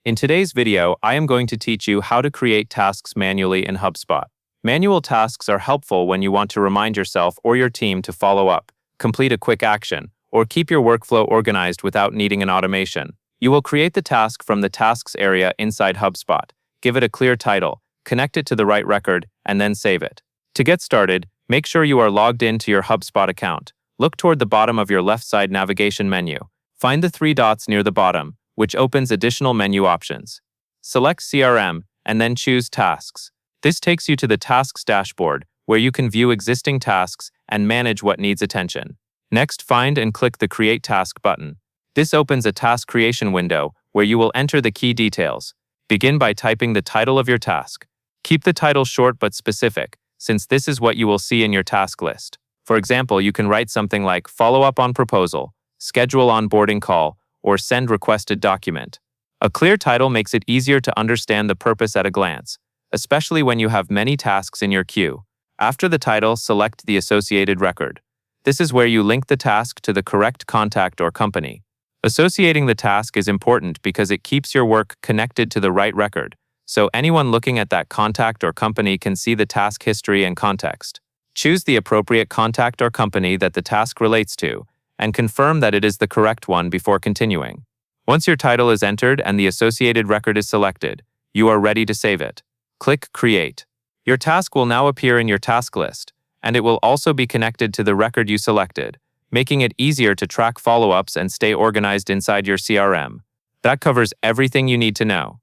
In today's video, I am going to teach you how to create tasks manually in Hubspot. Manual tasks are helpful when you want to remind yourself or your team to follow up, complete a quick action, or keep your workflow organized without needing an automation. You will create the task from the Tasks area inside Hubspot, give it a clear title, connect it to the right record, and then save it. To get started, make sure you are logged into your Hubspot account. Look toward the bottom of your left side navigation menu. Find the three dots near the bottom, which opens additional menu options. Select CRM and then choose Tasks. This takes you to the Tasks dashboard, where you can view existing tasks and manage what needs attention. Next, find and click the Create Task button. This opens a task creation window where you will enter the key details. Begin by typing the title of your task. Keep the title short but specific, since this is what you will see in your task list. For example, you can write something like Follow up on proposal, Schedule onboarding call, or Send requested document. A clear title makes it easier to understand the purpose at a glance, especially when you have many tasks in your queue. After the title, select the associated record. This is where you link the task to the correct contact or company. Associating the task is important because it keeps your work connected to the right record, so anyone looking at that contact or company can see the task history and context. Choose the appropriate contact or company that the task relates to, and confirm that it is the correct one before continuing. Once your title is entered and the associated record is selected, you are ready to save it. Click Create. Your task will now appear in your task list, and it will also be connected to the record you selected, making it easier to track follow-ups and stay organized inside your CRM. That covers everything you need to know.